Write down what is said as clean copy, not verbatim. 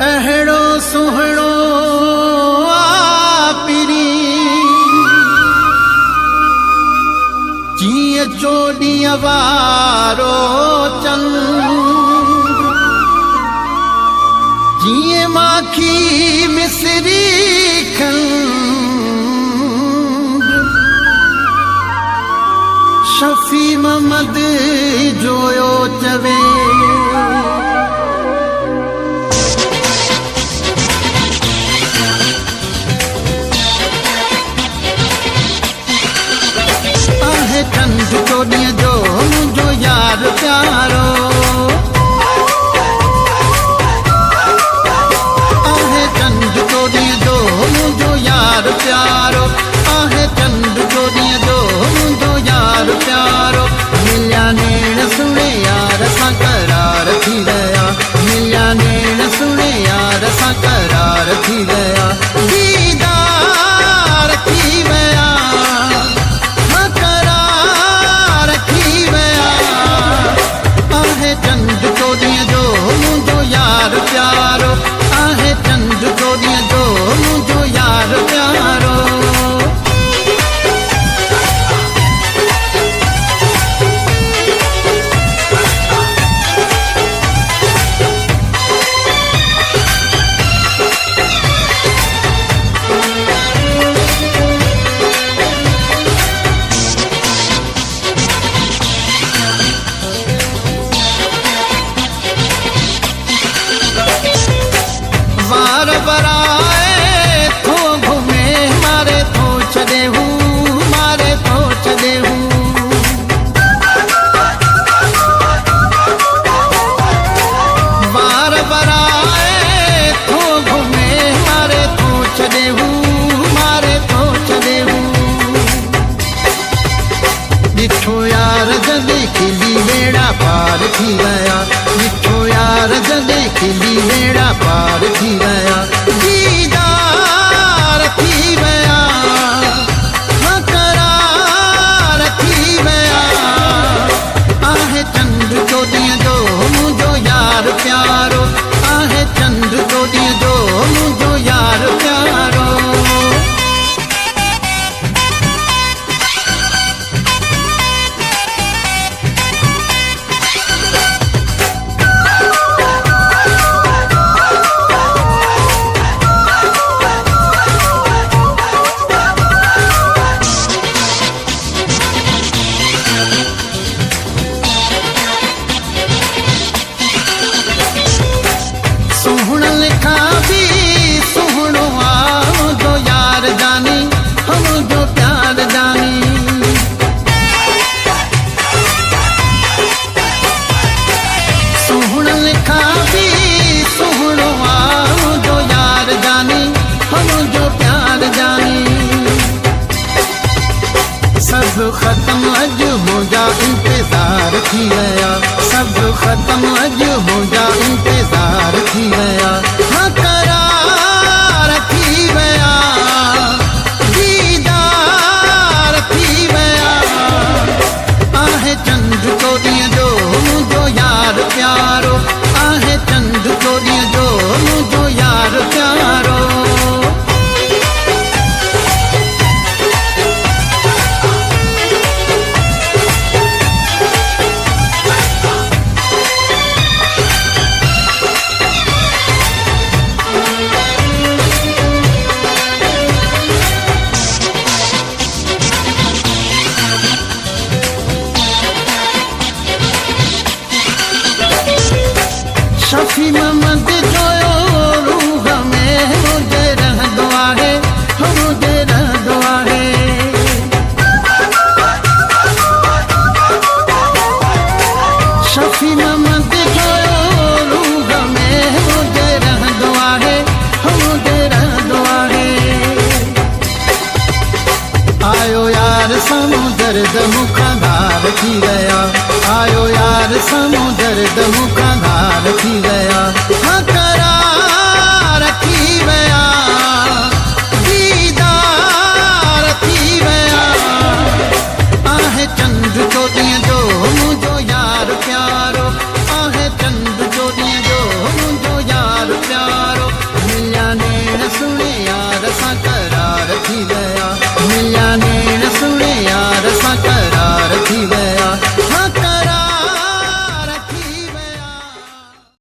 अहिड़ो सुहिणो आपिरी जीअं चोॾीअ वारो चंद जीअं माखी मिसरी खंड शफ़ी महमद जोयो चवे चंद चोॾीअ जो मुंहिंजो यार प्यारो आहे चंद चोॾीअ जो मुंहिंजो यार प्यारो आहे चंद चोॾीअ जो मुंहिंजो यार प्यारो मिलिया नेण सुणे यार सां करार थी विया मिलिया नेण सुणे यार सां करार थी विया दीदार थी विया चंद चोॾीअ जो मुंहिंजो यार प्यारो आहे चंद चोॾीअ जो मुंहिंजो यार प्यारो ॾिठो यार जॾहिं खिली बेड़ा पार थी विया ॾिठो यार जॾहिं खिली बेड़ा पार थी विया दीदार थी विया करार थी विया आहे चंद चोॾीअ जो मुंहिंजो यार प्यारो आहे चंद चोॾीअ जो मुंहिंजो यार प्यारो सब खत्म अॼु मुंहिंजा इंतज़ार थी विया सब खत्म अॼु मुंहिंजा इंतज़ार थी विया करार थी विया दीदार थी विया आहे चंद चोॾीअ जो मुंहिंजो यार प्यारो आहे चंद चोॾीअ जो मुंहिंजो यार प्यारो शफ़ी महमद जोयो रूह में मुंहिंजे रहंदो आहे मुंहिंजे रहंदो आहे शफ़ी महमद जोयो रूह में मुंहिंजे रहंदो आहे मुंहिंजे रहंदो आहे आयो यार साम्हूं दर्द मूंखां धार थी विया आयो यार साम्हूं दर्द मूंखां धार थी विया करार थी विया दीदार थी विया आहे चंद चोॾीअ जो मुंहिंजो यार प्यारो आहे चंद चोॾीअ जो मुंहिंजो यार प्यारो मिलिया ने